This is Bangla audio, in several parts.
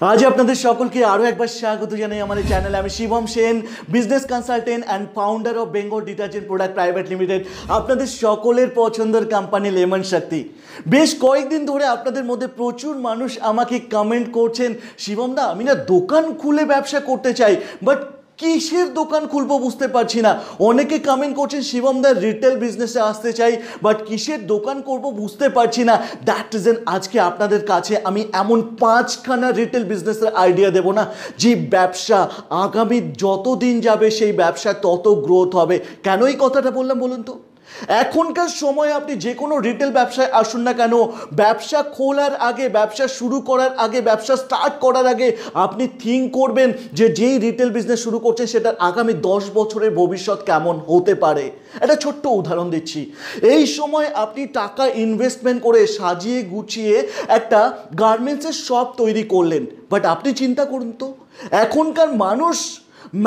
आज আপনাদের সকলকে আরো একবার স্বাগত জানাই আমাদের চ্যানেলে। আমি Shivam Sen, business consultant and founder of Bengal detergent product private limited. আপনাদের সকলের পছন্দের কোম্পানি লেমন শক্তি। বেশ কয়েকদিন ধরে আপনাদের মধ্যে প্রচুর মানুষ আমাকে কমেন্ট করছেন, শিবম দা আমি না দোকান খুলে ব্যবসা করতে চাই, বাট কিসের দোকান খুলবো বুঝতে পারছি না। অনেকে কমেন্ট করছেন শিবম দা রিটেল বিজনেসে আসতে চাই, বাট কিসের দোকান করব বুঝতে পারছি না। দ্যাট রিজন আজকে আপনাদের কাছে আমি এমন 5খানা রিটেল বিজনেসের আইডিয়া দেবো না, যে ব্যবসা আগামী যত দিন যাবে সেই ব্যবসা তত গ্রোথ হবে। কেন এই কথাটা বললাম বলুন তো? এখনকার সময় আপনি যে কোনো রিটেল ব্যবসায় আসুন না কেন, ব্যবসা খোলার আগে, ব্যবসা শুরু করার আগে, ব্যবসা স্টার্ট করার আগে আপনি থিঙ্ক করবেন যে যেই রিটেল বিজনেস শুরু করছেন সেটার আগামী 10 বছরের ভবিষ্যৎ কেমন হতে পারে। একটা ছোট্ট উদাহরণ দিচ্ছি। এই সময় আপনি টাকা ইনভেস্টমেন্ট করে সাজিয়ে গুছিয়ে একটা গার্মেন্টসের শপ তৈরি করলেন, বাট আপনি চিন্তা করুন তো এখনকার মানুষ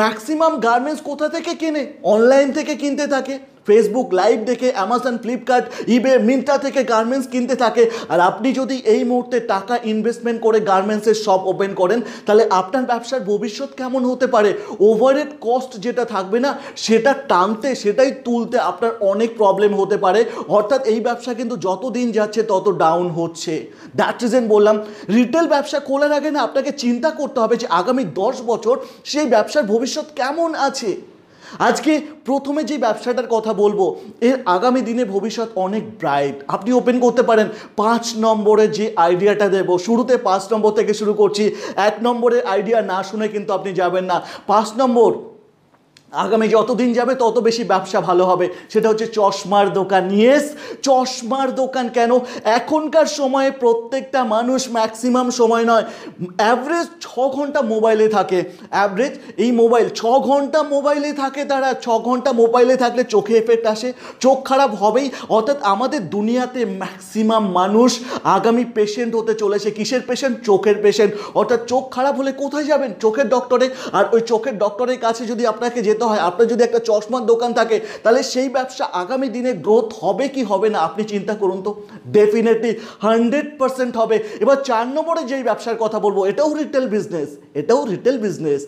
ম্যাক্সিমাম গার্মেন্টস কোথা থেকে কেনে? অনলাইন থেকে কিনতে থাকে, ফেসবুক লাইভ দেখে, অ্যামাজন, ফ্লিপকার্ট, ইবে, মিন্ত্রা থেকে গার্মেন্টস কিনতে থাকে। আর আপনি যদি এই মুহূর্তে টাকা ইনভেস্টমেন্ট করে গার্মেন্টসের শপ ওপেন করেন, তাহলে আপনার ব্যবসার ভবিষ্যৎ কেমন হতে পারে? ওভারহেড কস্ট যেটা থাকবে না, সেটা টানতে, সেটাই তুলতে আপনার অনেক প্রবলেম হতে পারে। অর্থাৎ এই ব্যবসা কিন্তু যত দিন যাচ্ছে তত ডাউন হচ্ছে। দ্যাট রিজন বললাম, রিটেল ব্যবসা খোলার আগে না আপনাকে চিন্তা করতে হবে যে আগামী 10 বছর সেই ব্যবসার ভবিষ্যৎ কেমন আছে। আজকে প্রথমে যে ব্যবসাটার কথা বলবো, এর আগামী দিনে ভবিষ্যৎ অনেক ব্রাইট। আপনি ওপেন করতে পারেন 5 নম্বরে যে আইডিয়াটা দেব, শুরুতে 5 নম্বর থেকে শুরু করছি। 1 নম্বরের আইডিয়া না শুনে কিন্তু আপনি যাবেন না। 5 নম্বর, আগামী যতদিন যাবে তত বেশি ব্যবসা ভালো হবে, সেটা হচ্ছে চশমার দোকান। ইয়েস, চশমার দোকান। কেন? এখনকার সময়ে প্রত্যেকটা মানুষ, ম্যাক্সিমাম সময় নয়, অ্যাভারেজ 6 ঘন্টা মোবাইলে থাকে। অ্যাভারেজ এই মোবাইল 6 ঘন্টা মোবাইলে থাকে তারা। 6 ঘন্টা মোবাইলে থাকলে চোখে এফেক্ট আসে, চোখ খারাপ হবেই। অর্থাৎ আমাদের দুনিয়াতে ম্যাক্সিমাম মানুষ আগামী পেশেন্ট হতে চলেছে। কিসের পেশেন্ট? চোখের পেশেন্ট। অর্থাৎ চোখ খারাপ হলে কোথায় যাবেন? চোখের ডক্টরে। আর ওই চোখের ডক্টরের কাছে যদি আপনাকে যেতে হয়, আপনার যদি একটা চশমার দোকান থাকে, তাহলে সেই ব্যবসা আগামী দিনে গ্রোথ হবে কি হবে না আপনি চিন্তা করুন তো। ডেফিনেটলি 100% হবে। এবার 4 নম্বরে যেই ব্যবসার কথা বলবো, এটাও রিটেল বিজনেস, এটাও রিটেল বিজনেস।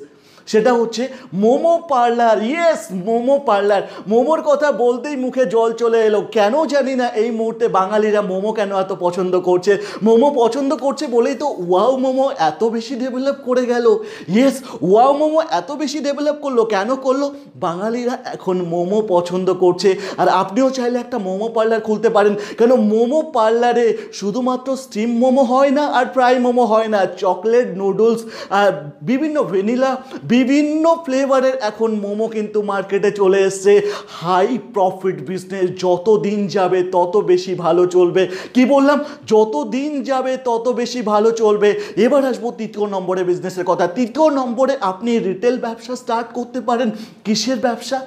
সেটা হচ্ছে momo parlour. Yes, momo parlour. মোমোর কথা বলতেই মুখে জল চলে এলো। কেন জানি না এই মুহূর্তে বাঙালিরা মোমো কেন এত পছন্দ করছে। মোমো পছন্দ করছে বলেই তো ওয়াও মোমো এত বেশি ডেভেলপ করে গেল। ইয়েস, ওয়াও মোমো এত বেশি ডেভেলপ করলো। কেন করলো? বাঙালিরা এখন মোমো পছন্দ করছে। আর আপনিও চাইলে একটা মোমো পার্লার খুলতে পারেন। কেন? মোমো পার্লারে শুধুমাত্র স্টিম মোমো হয় না আর ফ্রাই মোমো হয় না, চকলেট, নুডলস আর বিভিন্ন ভ্যানিলা, বিভিন্ন ফ্লেভারের এখন মোমো কিন্তু মার্কেটে চলে এসছে। High profit business. যত দিন যাবে তত বেশি ভালো চলবে। কি বললাম? যত দিন যাবে তত বেশি ভালো চলবে। এবার আসবো 3 নম্বরে বিজনেসের কথা। 3 নম্বরে আপনি রিটেল ব্যবসা স্টার্ট করতে পারেন। কিসের ব্যবসা?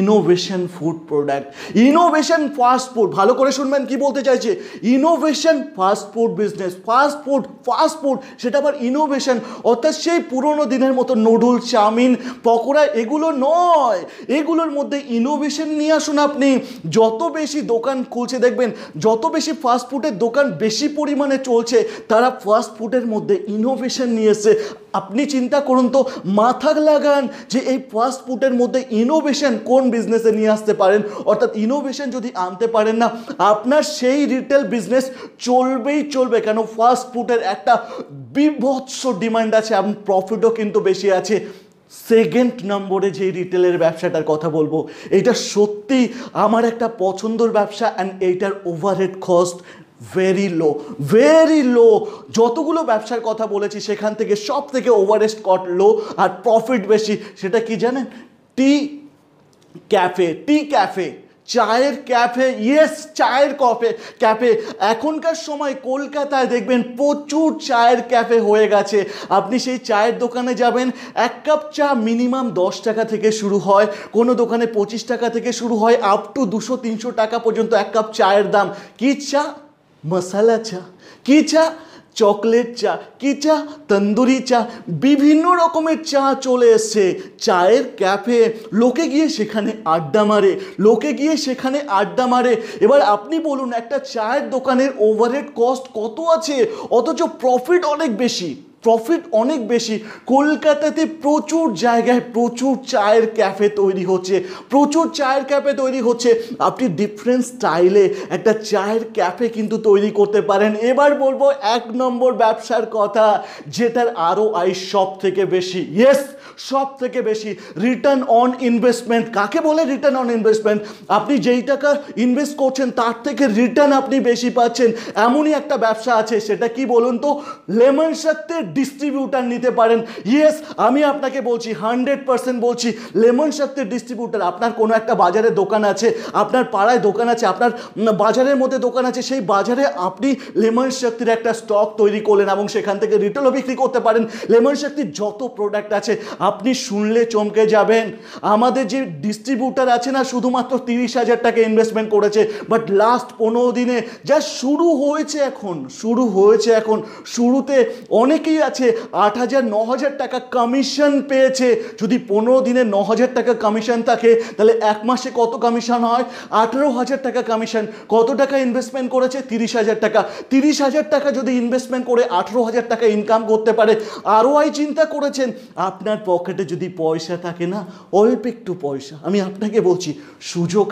Innovation food product, innovation fast food. ভালো করে শুনবেন কি বলতে চাইছে। Innovation fast food business. Fast food, fast food, সেটা আবার ইনোভেশন। অর্থাৎ সেই পুরোনো দিনের মতো নুডলস, চাউমিন, পকোড়া এগুলো নয়, এগুলোর মধ্যে ইনোভেশন নিয়ে আসুন আপনি। যত বেশি দোকান খুলছে দেখবেন, যত বেশি ফাস্ট ফুডের দোকান বেশি পরিমাণে চলছে, তারা ফাস্ট ফুডের মধ্যে ইনোভেশন নিয়ে এসছে। আপনি চিন্তা করুন তো, মাথা লাগান যে এই ফাস্ট ফুডের মধ্যে ইনোভেশন কোন বিজনেসে নিয়ে আসতে পারেন। অর্থাৎ ইনোভেশন যদি আনতে পারেন না, আপনার সেই রিটেল বিজনেস চলবেই চলবে। কেন? ফাস্ট ফুডের একটা বিভৎস ডিমান্ড আছে, এবং প্রফিটও কিন্তু বেশি আছে। 2nd নম্বরে যে রিটেলের ব্যবসাটার কথা বলবো, এটা সত্যি আমার একটা পছন্দের ব্যবসা, অ্যান্ড এইটার overhead cost very low, very low. যতগুলো ব্যবসার কথা বলেছি সেখান থেকে সব থেকে ওভারহেড কস্ট লো আর প্রফিট বেশি। সেটা কি জানেন? টি ক্যাফে, টি ক্যাফে, চায়ের ক্যাফে। ইয়েস, চায়ের ক্যাফে। এখনকার সময় কলকাতায় দেখবেন প্রচুর চায়ের ক্যাফে হয়ে গেছে। আপনি সেই চায়ের দোকানে যাবেন, 1 কাপ চা মিনিমাম 10 টাকা থেকে শুরু হয়, কোনো দোকানে 25 টাকা থেকে শুরু হয়, আপ টু 200-300 টাকা পর্যন্ত 1 কাপ চায়ের দাম। কি চা? মশালা চা। কি চা? চকলেট চা। কি চা? তন্দুরি চা। বিভিন্ন রকমের চা চলে এসছে। চায়ের ক্যাফে, লোকে গিয়ে সেখানে আড্ডা মারে, লোকে গিয়ে সেখানে আড্ডা মারে। এবার আপনি বলুন, একটা চায়ের দোকানের ওভারহেড কস্ট কত আছে, অথচ প্রফিট অনেক বেশি। প্রফিট অনেক বেশি। কলকাতাতে প্রচুর জায়গায় প্রচুর চায়ের ক্যাফে তৈরি হচ্ছে, প্রচুর চায়ের ক্যাফে তৈরি হচ্ছে। আপনি ডিফারেন্ট স্টাইলে একটা চায়ের ক্যাফে কিন্তু তৈরি করতে পারেন। এবার বলবো 1 নম্বর ব্যবসার কথা, যেটার ROI সব থেকে বেশি। ইয়েস, সব থেকে বেশি রিটার্ন অন ইনভেস্টমেন্ট। কাকে বলে রিটার্ন অন ইনভেস্টমেন্ট? আপনি যেই টাকা ইনভেস্ট করছেন তার থেকে রিটার্ন আপনি বেশি পাচ্ছেন। এমনই একটা ব্যবসা আছে, সেটা কি বলুন তো? লেমন শক্তির ডিস্ট্রিবিউটার নিতে পারেন। ইয়েস, আমি আপনাকে বলছি, 100% বলছি, লেমন শক্তির ডিস্ট্রিবিউটার। আপনার কোনো একটা বাজারে দোকান আছে, আপনার পাড়ায় দোকান আছে, আপনার বাজারের মধ্যে দোকান আছে, সেই বাজারে আপনি লেমন শক্তির একটা স্টক তৈরি করলেন এবং সেখান থেকে রিটেলও বিক্রি করতে পারেন। লেমন শক্তির যত প্রোডাক্ট আছে আপনি শুনলে চমকে যাবেন। আমাদের যে ডিস্ট্রিবিউটার আছে না, শুধুমাত্র 30,000 টাকা ইনভেস্টমেন্ট করেছে, বাট লাস্ট 15 দিনে যা শুরু হয়েছে এখন শুরুতে অনেকেই আছে 8,000 9,000 টাকা কমিশন পেয়েছে। যদি 15 দিনে 9,000 টাকা কমিশন থাকে, তাহলে এক মাসে কত কমিশন হয়? 18,000 টাকা কমিশন। কত টাকা ইনভেস্টমেন্ট করেছে? 30,000 টাকা। 30,000 টাকা যদি ইনভেস্টমেন্ট করে 18,000 টাকা ইনকাম করতে পারে। ROI চিন্তা করেছেন? আপনার পকেটে যদি পয়সা থাকে না, অল্প একটু পয়সা, আমি আপনাকে বলছি, সুযোগ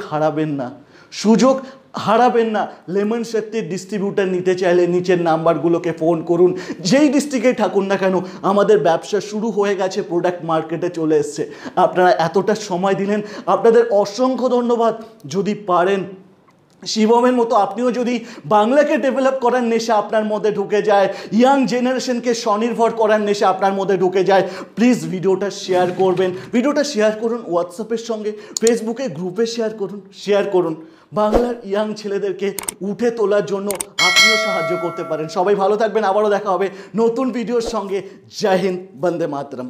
হারাবেন না। লেমন শক্তির ডিস্ট্রিবিউটার নিতে চাইলে নিচের নাম্বারগুলোকে ফোন করুন। যেই ডিস্ট্রিক্টেই থাকুন না কেন, আমাদের ব্যবসা শুরু হয়ে গেছে, প্রোডাক্ট মার্কেটে চলে এসছে। আপনারা এতটা সময় দিলেন, আপনাদের অসংখ্য ধন্যবাদ। যদি পারেন, শিবমের মতো আপনিও যদি বাংলাকে ডেভেলপ করার নেশা আপনার মধ্যে ঢুকে যায়, ইয়াং জেনারেশনকে স্বনির্ভর করার নেশা আপনার মধ্যে ঢুকে যায়, প্লিজ ভিডিওটা শেয়ার করবেন। ভিডিওটা শেয়ার করুন হোয়াটসঅ্যাপের সঙ্গে, ফেসবুকে গ্রুপে শেয়ার করুন। বাংলার ইয়াং ছেলেদেরকে উঠে তোলার জন্য আপনিও সাহায্য করতে পারেন। সবাই ভালো থাকবেন, আবারও দেখা হবে নতুন ভিডিওর সঙ্গে। জয় হিন্দ, বন্দে মাতরম।